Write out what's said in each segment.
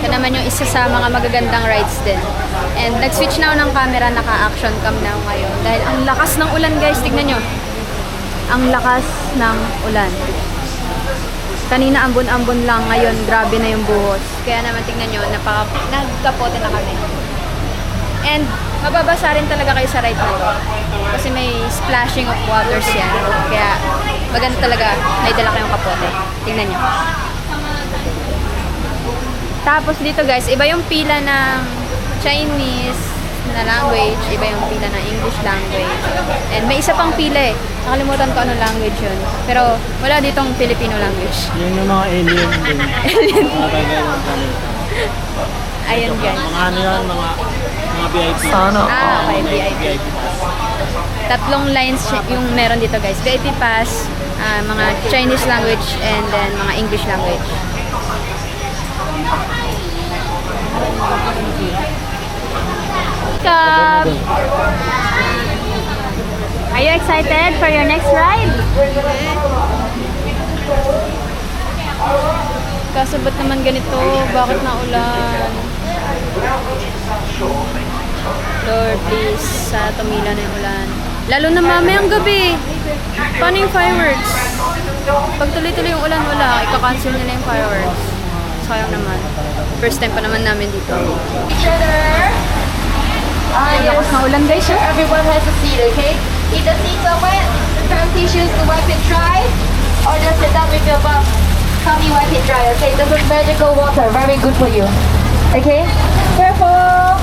Ito naman yung isa sa mga magagandang rides din. And nag-switch na ako ng camera, naka-action cam na ako ngayon. Dahil ang lakas ng ulan guys, tignan nyo. Ang lakas ng ulan. Kanina ambon-ambon lang, ngayon grabe na yung buhos. Kaya naman tignan nyo, nagkapote na kami. And mababasa rin talaga kayo sa ride na to. Kasi may splashing of waters yan. Kaya maganda talaga, may dala kayong kapote. Tingnan nyo. Tapos dito guys, iba yung pila ng Chinese na language, iba yung pila ng English language. And may isa pang pila eh. Nakalimutan ko anong language yun. Pero wala ditong Filipino language. Yun yung mga alien din. Alien. Mga kailangan kami. Ayun guys. Mga ano yan, mga VIP. Sana. Okay, VIP. Tatlong lines yung meron dito guys. VIP pass, mga Chinese language, and then mga English language. Cup! Are you excited for your next ride? Kaso ba't naman ganito? Bakit naulan? Lord, please, sana tumila na yung ulan. Lalo na mamayang gabi. Paano yung fireworks? Pag tuloy-tuloy yung ulan, wala. Ika-cancel nila yung fireworks. Sayang naman. First time pa naman namin dito. Lakas na ulan guys. Everyone has a seat, okay? If the seats are wet, turn tissues to wipe it dry, or just sit down with your bum. Help me wipe it dry, okay? This is magical water, very good for you. Okay? Careful!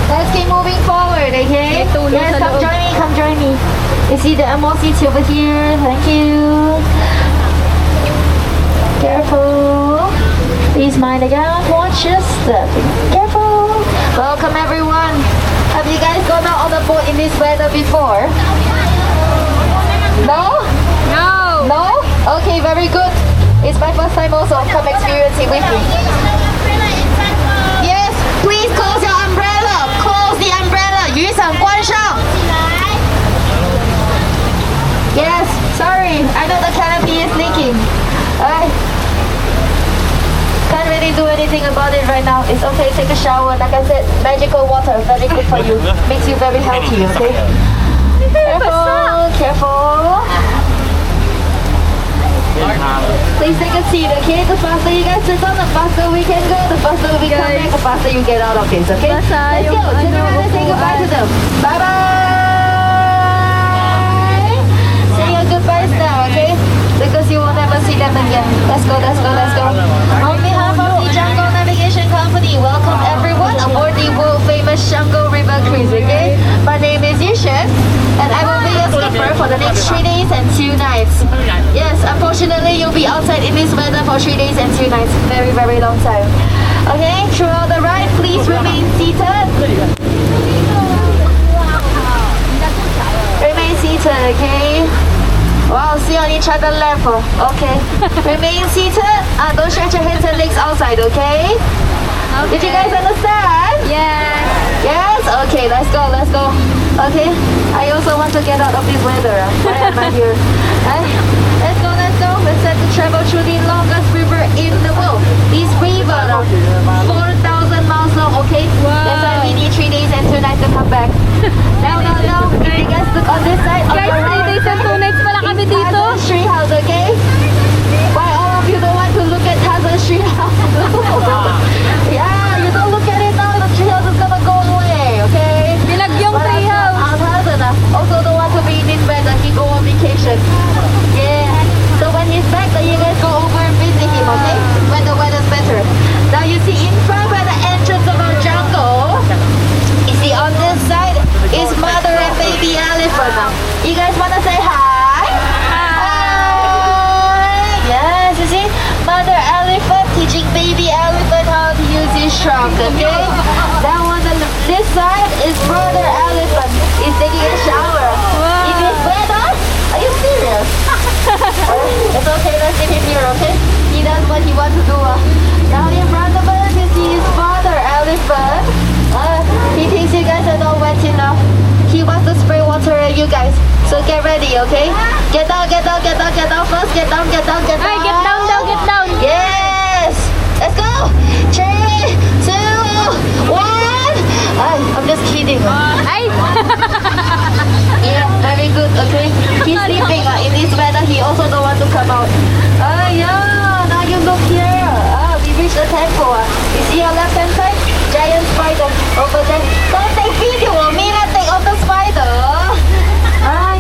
Let's keep moving forward, okay? May tulong Yes, sa come loob. join me, come join me. You see the more seats over here, thank you. Careful. Please mind the gap, watch your step. Careful. Welcome everyone. Have you guys gone out on the boat in this weather before? No? No! No? Okay, very good. It's my first time also. Come experience it with me. Yes, please close your umbrella. Close the umbrella. 雨伞关上. Yes, sorry. I know the canopy is leaking. Alright. Can't really do anything about it right now. It's okay, take a shower. Like I said, magical water, very good for you. Makes you very healthy, okay? Careful, careful. Please take a seat, okay? The faster you guys sit down, the faster we can go. The faster we come back, the faster you get out of this, okay? Let's go. Turn around and say goodbye to them. Bye-bye. Say your goodbyes now, okay? Because you will never see them again. Let's go, let's go, let's go. On behalf of the Jungle Navigation Company, welcome everyone aboard the world famous Jungle River Cruise, okay? My name is Yushen, and I will be your skipper for the next 3 days and 2 nights. Yes, unfortunately, you'll be outside in this weather for 3 days and 2 nights. Very, very long time. Okay, throughout the ride, please remain seated. Remain seated, okay? Wow, see on each other level. Okay. Remain seated. Don't stretch your hands and legs outside, okay? Did you guys understand? Yes! Yes? Okay, let's go, let's go. Okay? I also want to get out of this weather. Why am I here? Let's go, let's go. Let's set to travel through the longest river in the world. This river, 4,000 miles long, okay? Wow. That's why we need 3 days and 2 nights to come back. Now, if you guys look on this side, on Guys, the 3 right, days and 2 nights pala kami dito. Tarzan's Treehouse, okay? Why all of you don't want to look at Tarzan's Treehouse? Yeah, you don't look at it now, the treehouse is gonna go away, okay? Bilagyong But treehouse. Tarzan also don't want to be in this weather, he go on vacation. Yeah, so when he's back, then you guys go over and visit him, okay? When the weather's better. Now you see in front by the entrance of our jungle, you see on this side is mother and baby elephant. You guys wanna say hi? Hi! Yes, you see? Mother elephant teaching baby elephant how to use his trunk, okay? That one on this side is brother elephant. He's taking a shower. Wow. In this weather? Are you serious? It's okay, let's leave him here, okay? He does what he wants to do. Down in front of us, you see his father elephant. He thinks you guys are not wet enough. He wants to spray water at you guys. So get ready, okay? Get down, get down, get down, get down first. Get down, get down, get down. Ay, get down daw, get down. Yes! Let's go! over there. Don't take video of me, not take of the spider.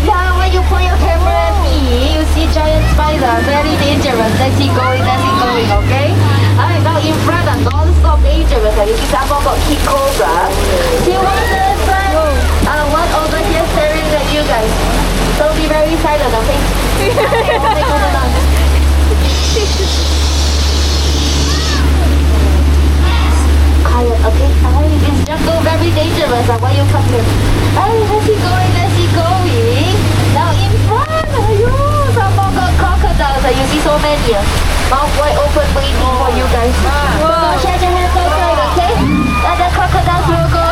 Yeah, when you point your camera at me, you see giant spider, very dangerous. Let's see going, okay? Alright, now in front, non-stop dangerous. You see someone got King Cobra. See one in front? One over here staring at you guys. Don't be very silent, okay? Okay, hold on. Quiet, okay? This jungle very dangerous. Why you come here? Let's see going. Now in front, someone got crocodiles. You see so many. Mouth wide open waiting for you guys. So shake your hands outside, okay? And the crocodiles will go.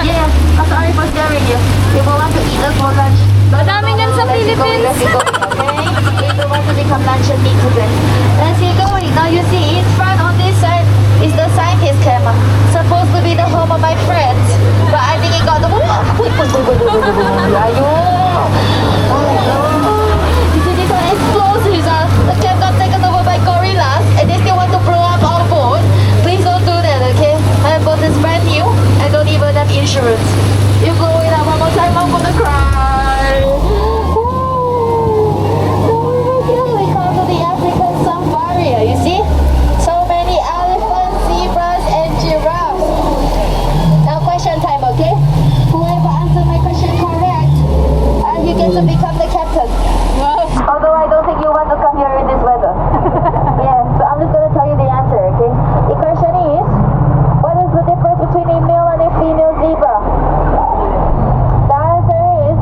Yeah, I'm sorry for scaring you. You will want to eat us for lunch. Madami yan sa Philippines. Let's see going, okay? You don't want to become lunch and meat today. Let's see going. Now you see in front on this side is the scientist camp. Supposed to be the home of my friends. But I think it got the... You see these are explosives. The camp got taken over by gorillas and they still want to blow up our boat. Please don't do that, okay? My boat is brand new. I don't even have insurance. You blow it up one more time, I'm gonna cry. We come to the African safari. You see? So many elephants, zebras, and giraffes. Now question time, okay? Whoever answers my question correct, and you get to become the captain. Although I don't think you want to come here in this weather. Yeah, so I'm just gonna tell you the answer, okay? The question is, what is the difference between a male and a female zebra? The answer is,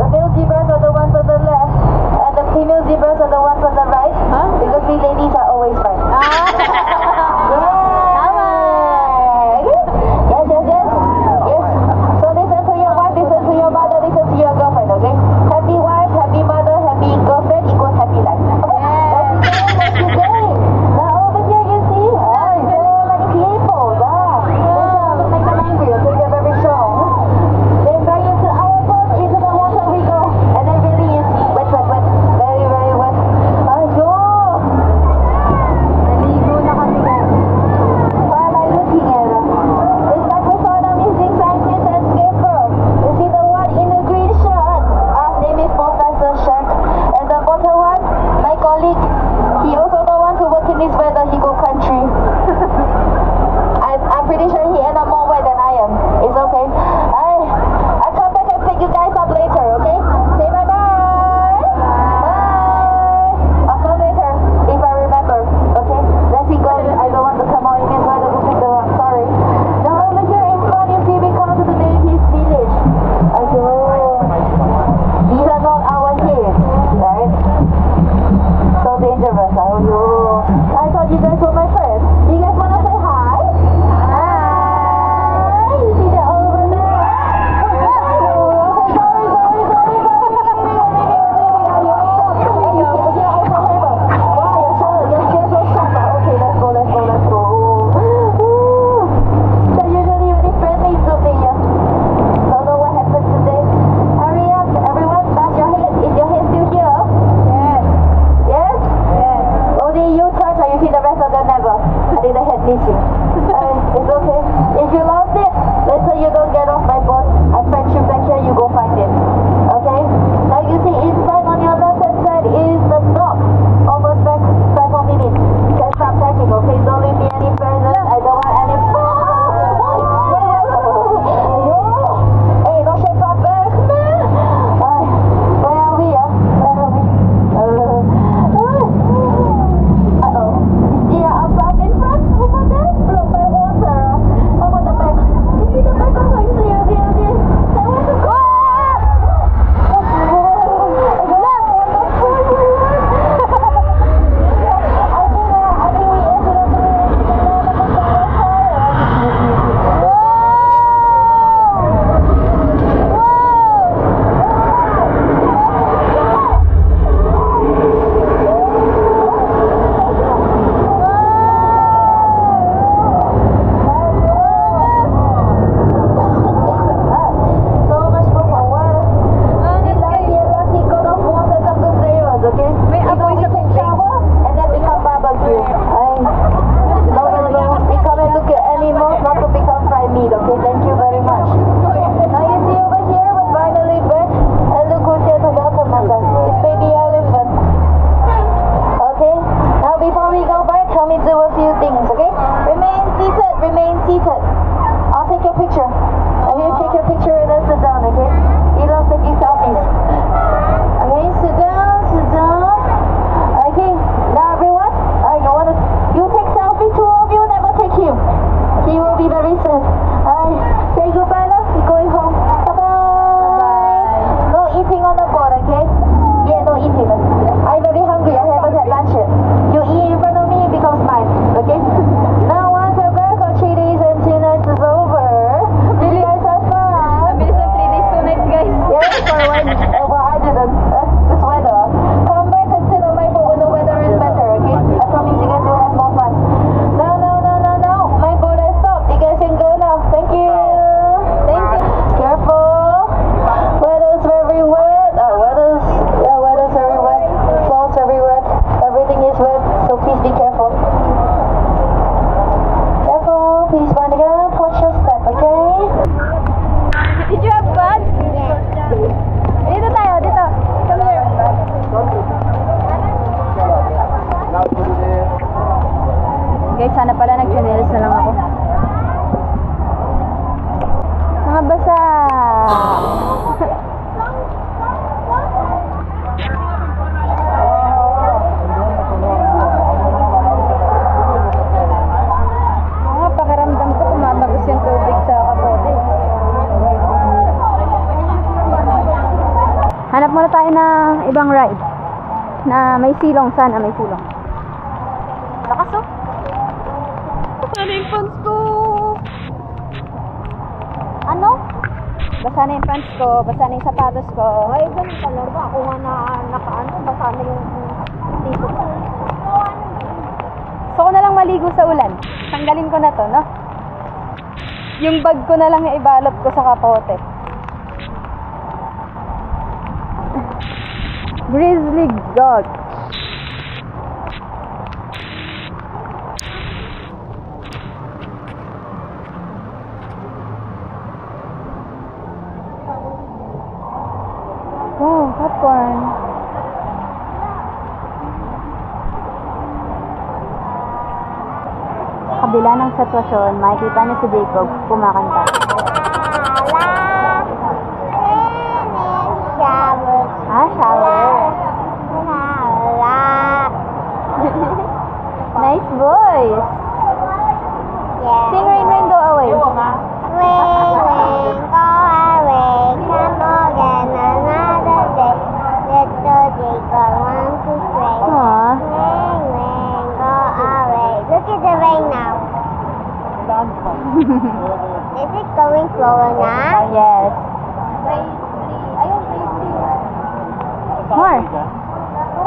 the male zebras are the ones on the left, and the female zebras are the ones on the right. Because we ladies are always right. Yes. So listen to your wife, listen to your mother, listen to your girlfriend, okay? Happy wife, happy mother, happy girlfriend equals happy life. Let's keep going. Now over here you see, so many people. Don't make them angry, okay? They're very strong. They bring into our boat, into the water we go. And then really is wet. Very, very wet. Naligo na kami guys. What am I looking at? It's like we saw an amazing scientist and skipper. You see the one in the green shirt? Name is Professor Shark. And the bottom one, my colleague. He also don't want to work in this weather. He go country. I'm pretty sure he end up more wet than I am. It's okay. I come back and pick you guys up later, okay? Say bye-bye. Bye. I'll come later if I remember, okay? Let's see go. I don't want to come out in this weather to pick them up. Sorry. Now over here in front, you see we come to the Davies village. These are not our kids, right? So dangerous. I thought you guys were my friends. You guys want to say hi? Hi! You see that over there? Sorry. Your scared so sharp. Okay, let's go. They're usually very friendly to me. Don't know what happened today. Hurry up, everyone. Touch your head. Is your head still here? Yes? Only you touch or you see the rest of them never. I think the head needs you. It's okay. If you lost it, let's say you don't get off my boat. I fetch you back here, you go find it. Okay? Now you see in front on your left hand side is the dock. Almost back 5 more minutes. You can start packing, okay? Don't leave me any presents. I don't want any. Hey, don't shake my back, man. Where are we? See, I'm back in front over there. Look, my water. I'm on the back. You see the back of my Guys, sana pala nag-channels na lang ako. Mga basa! Mga pakiramdam ko, tumatagos yung tubig sa kapote. Hanap muna tayo ng ibang ride na may silong. Sana may silong. Lakas oh! Sana yung pants ko! Ano? Basa na yung pants ko, basa na yung sapatos ko. Ay, ganun talaga. Ako nga na nakaano, basa na yung tipo ko. Gusto ko na lang maligo sa ulan. Tanggalin ko na to, no? Yung bag ko na lang yung ibalot ko sa kapote. Grizzly dog. Wow, popcorn. Sa kabila ng sitwasyon, makikita niyo si Jacob kumakanta. Ah, shower. Nice voice. Sing Rain, Rain, Go Away. Aww. Look at the rain now. Is it going slower now? Yes. More.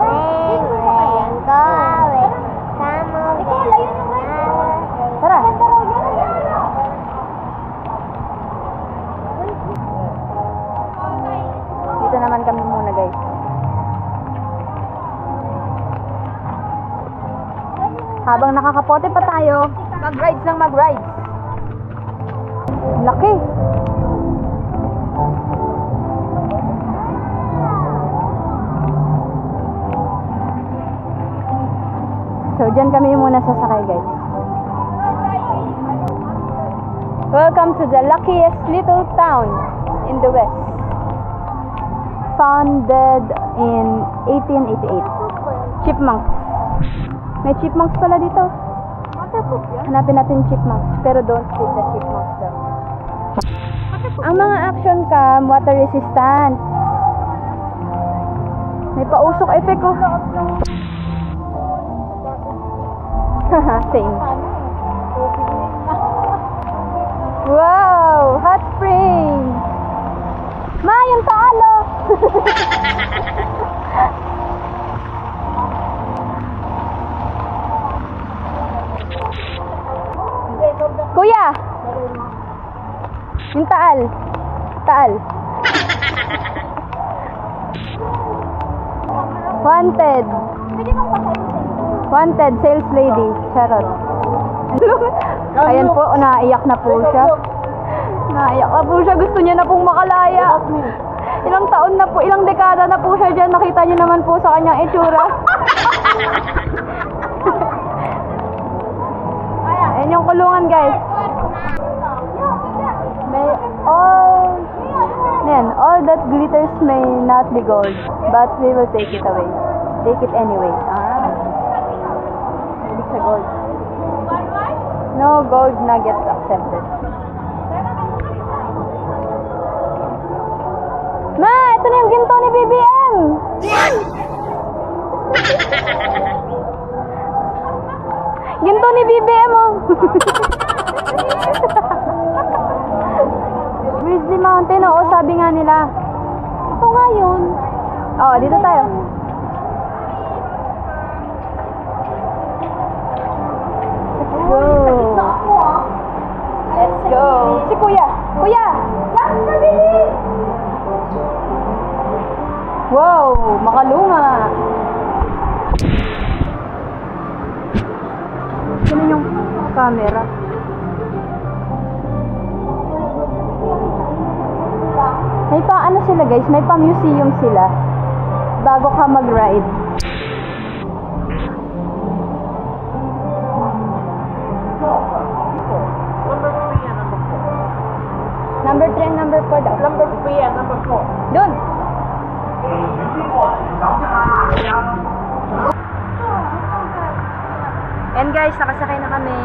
Rain, rain, go away. Come again. Tara. Dito naman kami muna, guys. Habang nakakapote pa tayo, mag-rides lang mag-rides. Laki. So, dyan kami muna sasakay, guys. Welcome to the luckiest little town in the West. Founded in 1888. Chipmunks. May chipmunks pala dito. Hanapin natin chipmunks. Pero don't feed the chipmunks daw. Ang mga action cam, water resistant. May pausok effect ko. Haha, same. Wow! Hot spring! Ma, yung talo! Kuya! Yung taal. Taal. Wanted. Wanted, sales lady. Charot. Ayan po, naiyak na po siya. Naiyak na po siya. Gusto niya na pong makalaya. Ilang taon na po, ilang dekada na po siya dyan. Nakita niyo naman po sa kanyang itsura. Ayan yung kulungan, guys. May all that glitters may not be gold, but we will take it away. Take it anyway. Ibig sa gold. No gold nuggets accepted. Ma, ito na yung ginto ni BBM! Ginto ni BBM, oh! Grizzly Mountain, oo, sabi nga nila. Ito nga yun. Oo, dito tayo. Let's go. Let's go. Si Kuya. Kuya! Wow, makalunga. Sino yung camera? May pa ano sila, guys, may pa museum sila bago ka mag-ride. daw. Number 3 and number 4. Doon. And guys, nakasakay na kami.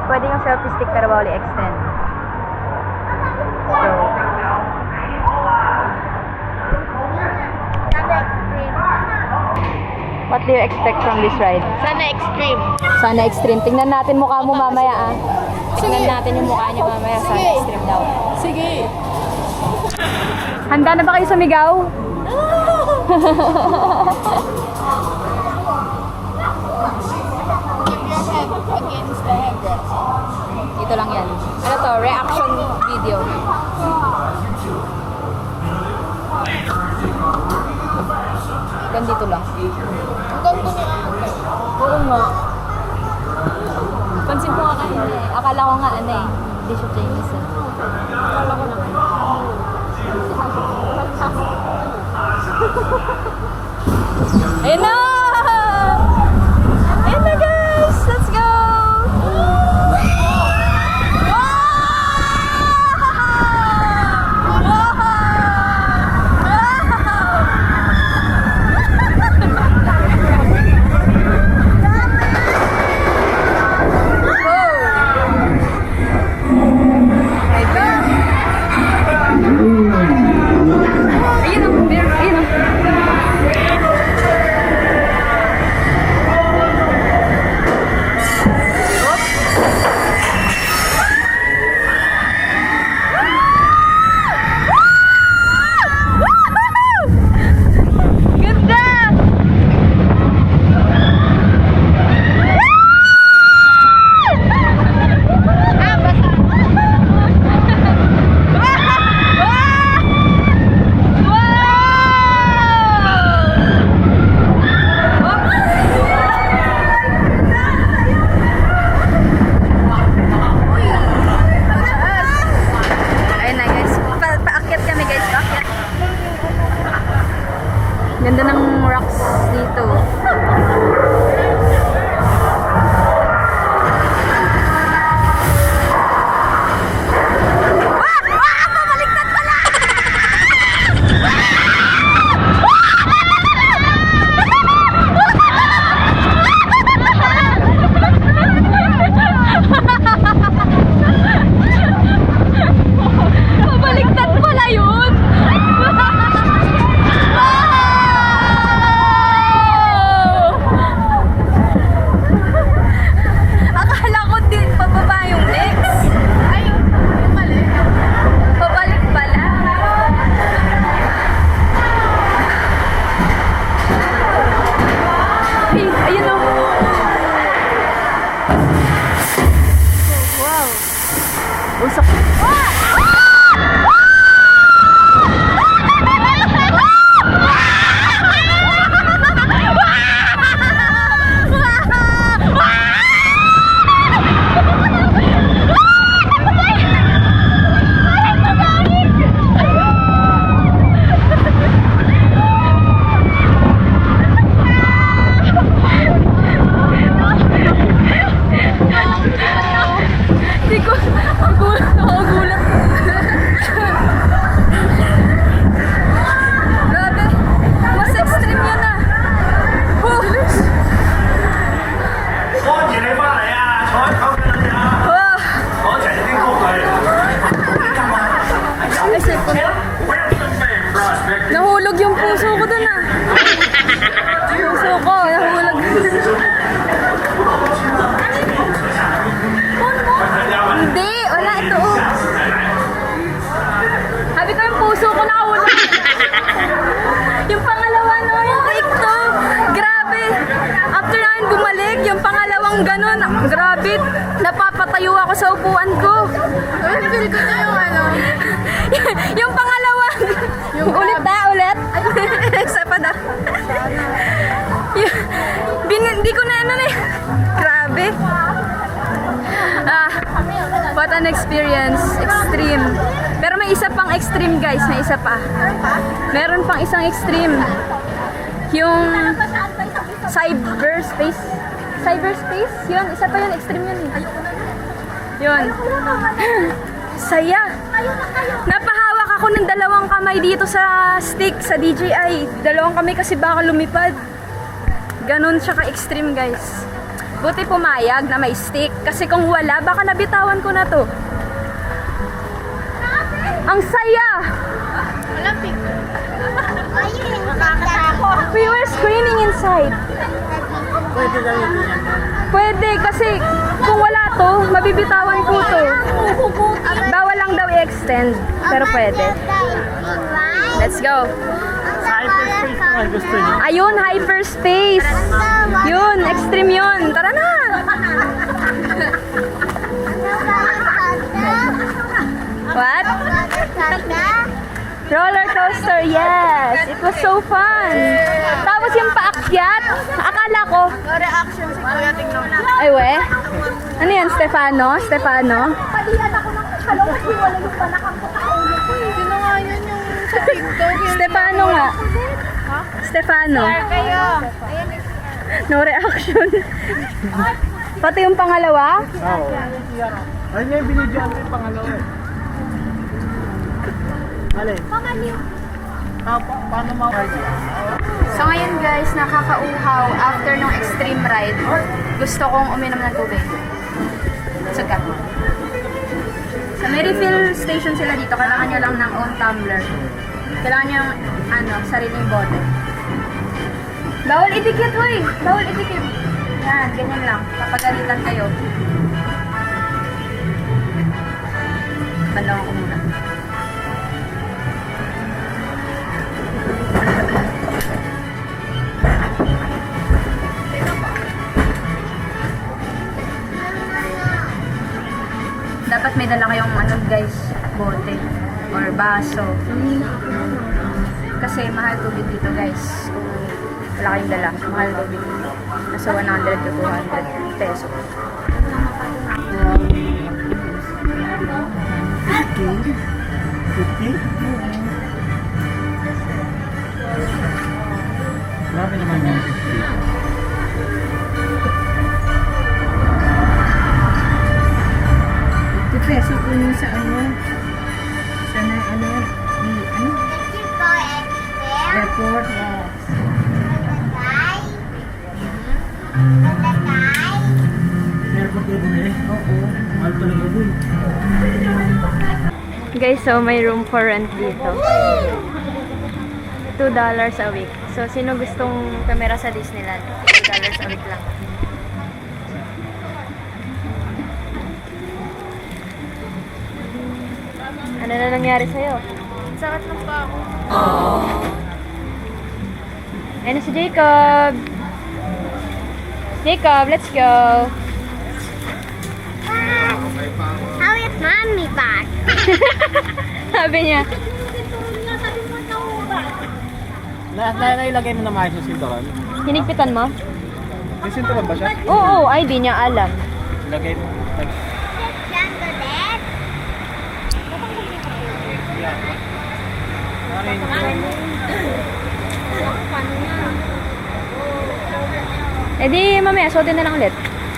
Pwede yung selfie stick pero bawal i-extend. So, Sana extreme. what do you expect from this ride? Sana extreme. Sana extreme. Tingnan natin mukha mo mamaya ah. Tingnan natin yung mukha niya mamaya. Sana extreme daw. Sige. Handa na ba kayo sumigaw? Against the headrest. Dito lang yan. Ano to? Reaction video. Ganito lang. Ang ganito ni ate. Oo nga. Pansin ko nga kanina eh. Akala ko nga ano eh. Hindi siya Chinese eh. Akala ko lang. Ayun na! Ayun na guys! Let's go! Ayun o! Ayun o! Ganda! Ayun na guys, paakyat kami guys, paakyat. Ganda ng rocks dito. Pabaliktad pala! Pabaliktad pala yun! Akala ko din pababa yung legs. Ayun, yung mali. Pabalik pala. Hey, ayun o. Wow. Usok. Hindi ko, nakagulat. Grabe, mas extreme yan ah. Huh. 歡迎你翻嚟啊！坐喺後邊啊！ Wow. 我曾經谷佢。 Isip ko, nahulog yung puso ko dun ah. Puso ko, nahulog. Hindi, wala ito oh. Sabi ko yung puso ko nakahulog. Yung pangalawa no, yung take two. Grabe. After namin bumalik, yung pangalawang ganun. Grabe. Napapatayo ako sa upuan ko. Feel ko na yung ano. Yung pangalawang. Ulit na, ulit. Isa pa daw. Hindi ko na ano eh. Grabe. What an experience. Extreme. Pero may isa pang extreme guys. May isa pa. Meron pang isang extreme. Yung cyberspace. Cyberspace? Yun. Isa pa yun. Extreme yun eh. Yun. Saya. Napahawak ako ng dalawang kamay dito sa stick, sa DJI. Dalawang kamay kasi baka lumipad. Ganon siya ka-extreme, guys. Buti pumayag na may stick. Kasi kung wala, baka nabitawan ko na to. Ang saya! Malamig. We were screening inside. Pwede gamitin yan. Pwede, kasi kung wala to, mabibitawan po to. Bawal lang daw i-extend. Pero pwede. Let's go. Sa hyperspace naman gusto niyo. Ayun, hyperspace. Yun, extreme yun. Tara na! What? Roller coaster, yes. It was so fun. Tapos yung paakyat, akala ko, No reaction si Kuya, tingnan mo. ay we, ano yan, Stefano? Stefano? Sino nga yun yung sa TikTok? Stefano nga. Stefano. Kayo. No reaction. Pati yung pangalawa? Oo. Ayun nga yung binidyoan ko yung pangalawa eh. Alin? Paano ma-ride? So ngayon guys, nakakauhaw after nung extreme ride. Gusto kong uminom ng tubig. Sugat. Sa may refill station sila dito, kailangan nyo lang ng own tumbler. Kailangan nyo yung sariling bote. Bawal itikit, hoy! Bawal itikit. Yan, ganyan lang. Papagalitan kayo. Bandawan ko muna. Dapat may dala kayong guys, bote or baso. Kasi mahal tubig dito guys. Kung wala kayong dala, mahal tubig dito. Nasa 100 to 200 pesos. Grabe naman yan. Peso po yun sa sana airport. Airport kayo bumili? Oo. Mahal talaga dun. Guys, so may room for rent dito. $2 a week. So, sino gustong kamera sa Disneyland? $2 a week lang. Ano na nangyari sa'yo? Sakit lang pa ako. Ayun na si Jacob. Jacob, let's go. How is mommy back? Sabi niya. Nailagay mo na maayos yung sinturon? Hinigpitan mo? May sinturon ba siya? Oo, ay di niya alam. Ilagay mo. Eh di mamaya, suotin na lang ulit.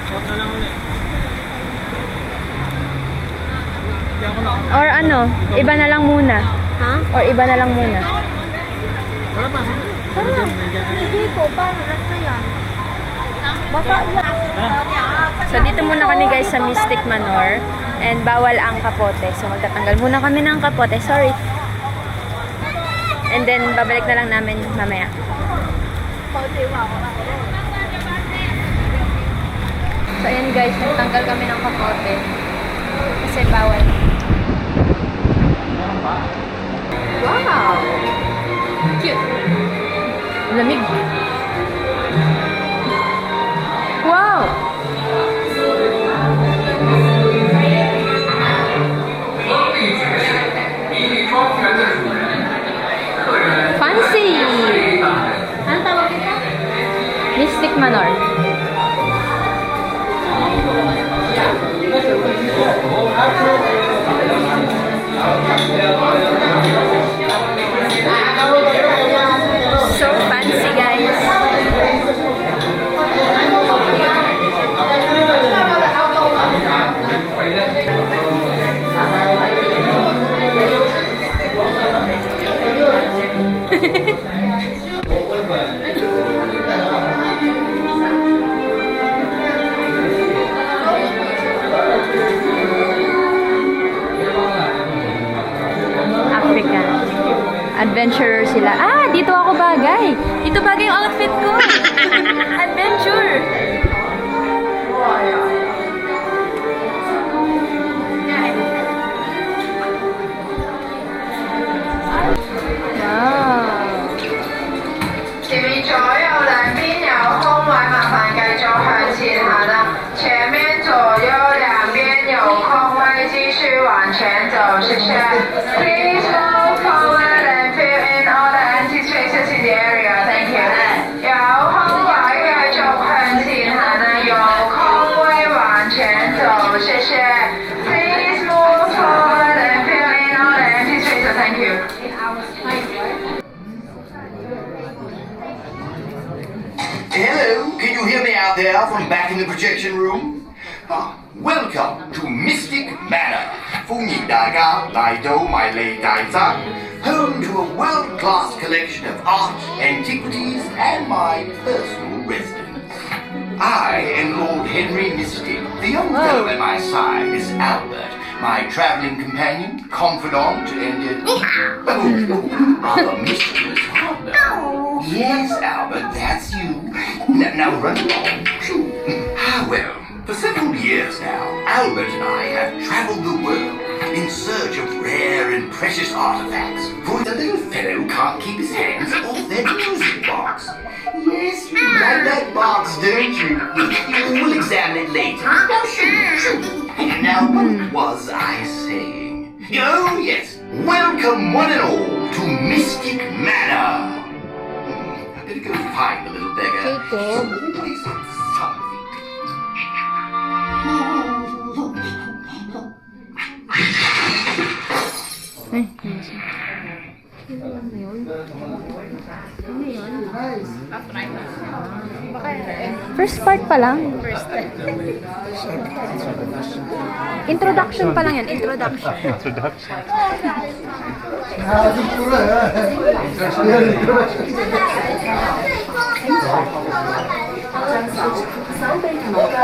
Suot na lang ulit. Hindi ako na. Or ano, iba na lang muna. Ha? Or iba na lang muna. Wala pa. Hindi ko, paano na yan? Baka So dito muna kami guys sa Mystic Manor. And bawal ang kapote. So magtatanggal muna kami ng kapote. Sorry. And then babalik na lang namin mamaya. So ayan guys, nagtanggal kami ng kapote. Kasi bawal. Wow! Cute! Lamig. Wow! Fancy! Ano tawag ito? Mystic Manor. So fancy guys. adventurer sila. Ah, dito ako bagay. Dito bagay yung outfit ko. Adventure. Wow. 前面左右兩邊有空位，麻煩繼續向前行啦。前面左右兩邊有空位，繼續往前走，謝謝。Please move forward and fill in all the empty spaces in the area. Thank you. 有空位繼續向前行啦，有空位往前走，謝謝。Please move forward and fill in all the empty spaces. Thank you. Hello, can you hear me out there from back in the projection room? Welcome to Mystic Manor. 歡迎大家嚟到迷離大宅 home to a world-class collection of art, antiquities, and my personal residence. I am Lord Henry Mystic. The young fellow at my side is Albert, my traveling companion, confidant, and other mischievous partner. Yes, Albert, that's you. Now run along. Well, for several years now, Albert and I have traveled the world in search of rare and precious artifacts. For the little fellow can't keep his hands off that music box. Yes, you like that box, don't you? We'll examine it later. Now, shoot. Now, what was I saying? Oh, yes. Welcome, one and all, to Mystic Manor. I better go find the little beggar. He's always up to something. First part pa lang. Introduction pa lang yan. Introduction.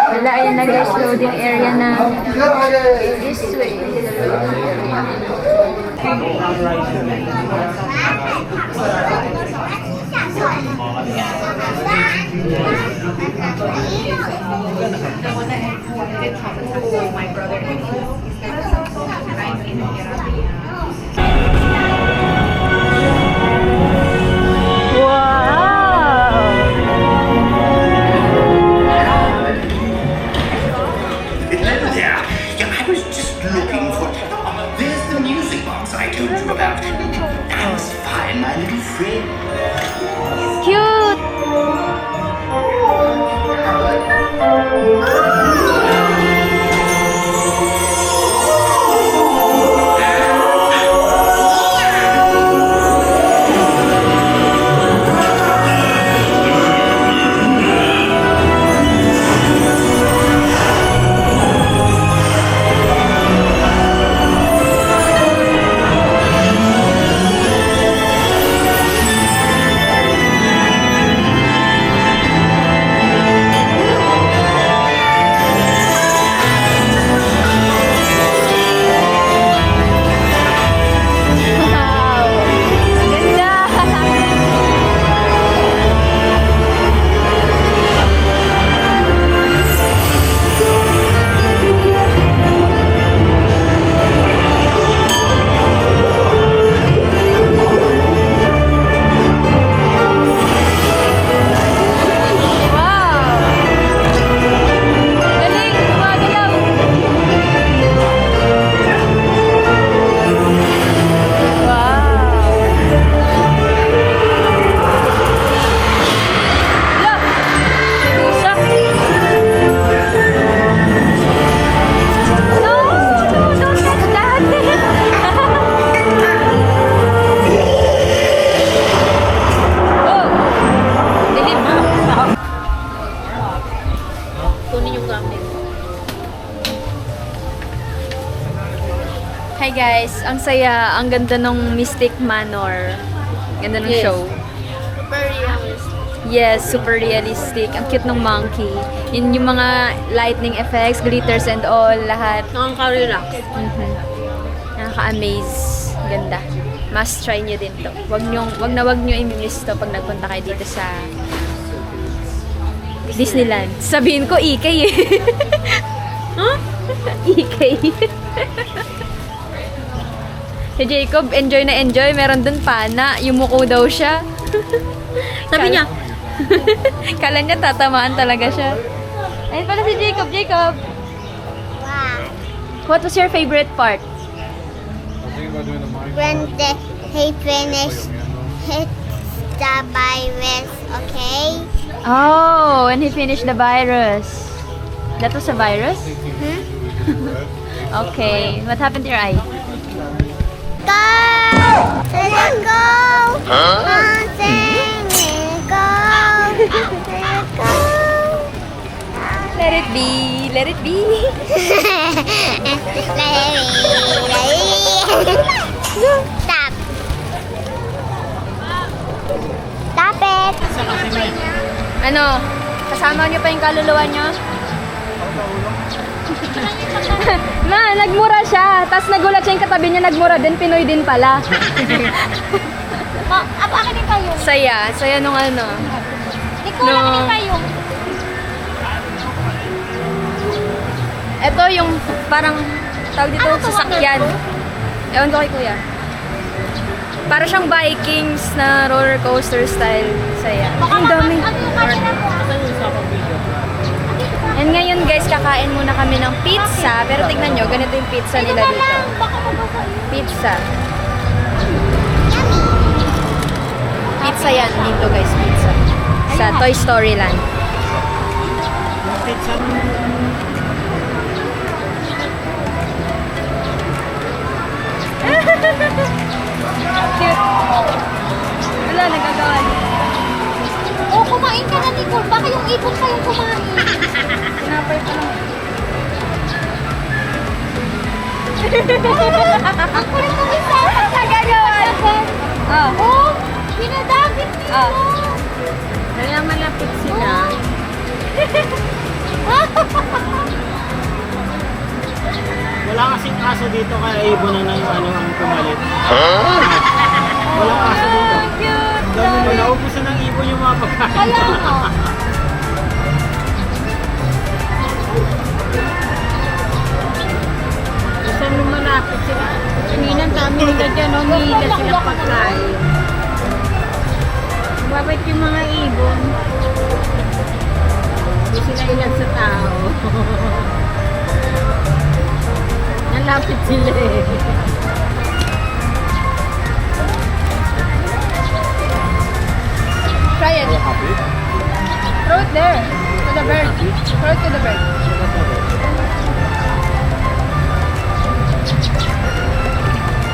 Wala, ayan na guys. Loading area na. This way. Hello there. Yeah, I was just looking for... There's the music box I told you about. I must find my little friend. Cute! Hi guys, ang saya, ang ganda nung Mystic Manor. Ganda ng show. Super realistic. Yes, super realistic. Ang cute ng monkey. Yun yung mga lightning effects, glitters and all, lahat. Nakaka-relax. Nakaka-amaze. Ganda. Must try nyo din to. Wag nyo i-miss to pag nagpunta kayo dito sa Disneyland. Sabihin ko, EK eh. Huh? EK. Si Jacob, enjoy na enjoy. Meron dun pana. Yumuko daw siya. Sabi niya. Kala niya tatamaan talaga siya. Ayun pala si Jacob. Jacob, what was your favorite part? When he finished hit the virus, okay? Oh, when he finished the virus. That was a virus? Okay. What happened to your eye? Go! Let's go! Go! Go! Let it be. Let it be. Stop! Stop it! Ano? Kasama niyo pa yung kaluluwa niyo? Ma, nagmura siya. Tapos nagulat siya yung katabi niya, nagmura din. Pinoy din pala. Akin din kayo. Saya. Saya nung ano. Di ko lang din kayo. Ito yung parang tawag dito sasakyan. Ewan ko kay kuya. Para siyang Vikings na roller coaster style. Saya. Ang dami. Ano yung kanina mo? And ngayon guys, kakain muna kami ng pizza. Pero tignan nyo, ganito yung pizza nila dito. Baka mabasa yun. Pizza. Pizza yan dito guys, pizza. Sa Toy Story Land. Cute. Wala, nagagawa niya. Oh, kumain ka na, Nicole. Baka yung ibon pa yung kumain. Tinapay pa lang. Ang kulit mo isa. Nagagawa. Oh. Oh, pinadagit nila. Oh. Kaya malapit sila. Wala kasing aso dito kaya ibon na yung ano ang pumalit. Wala aso dito. Cute. Dami mo, naubusan ng ibon yung mga pagkain. Kaya nga. Saan mo malapit sila? Kanina dami nila dyan, umihila sila pagkain. Babait yung mga ibon. Hindi sila ilag sa tao. Nalapit sila eh. Try it. Throw it there. To the bird. Throw it to the bird.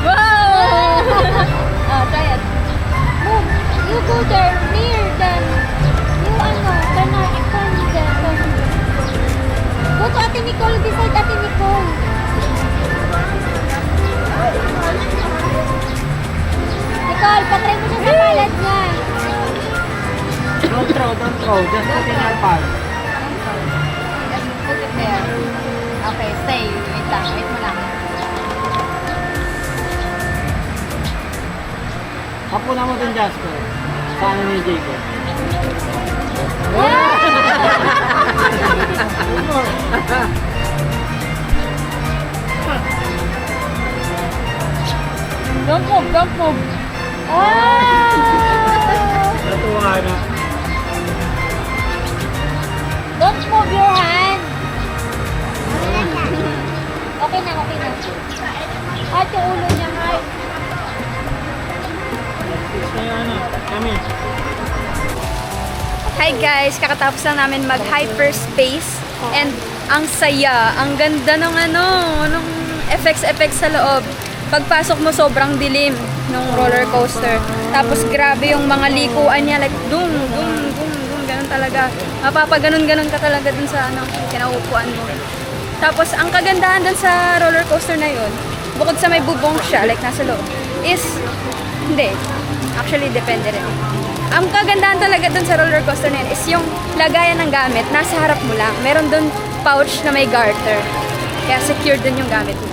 Wow! Oh, try it. Move. You go there near them. You Go to Ate Nicole. Beside Ate Nicole. Nicole, patry mo siya sa palad niya. Don't throw. Just put in your palm. Just put it there. Okay, stay. Wait lang. Wait mo lang. Kapuna mo dun, Jasper. Sa ano ni Jacob. Don't move, don't move. Natuwa na. Don't move your hand. Okay na, okay na. At yung ulo niya, Mark. Kaya ano, kami. Hi guys, kakatapos lang namin mag hyperspace and ang saya, ang ganda ng nung effects sa loob. Pagpasok mo sobrang dilim ng roller coaster. Tapos grabe yung mga likuan niya like dum ganun talaga. Mapapaganon-ganon ka talaga dun sa kinaupuan mo. Tapos ang kagandahan dun sa roller coaster na yun, bukod sa may bubong siya like nasa loob, is hindi. Actually depende rin. Ang kagandahan talaga dun sa roller coaster na yun is yung lagayan ng gamit, nasa harap mo lang. Meron dun pouch na may garter. Kaya secure dun yung gamit mo.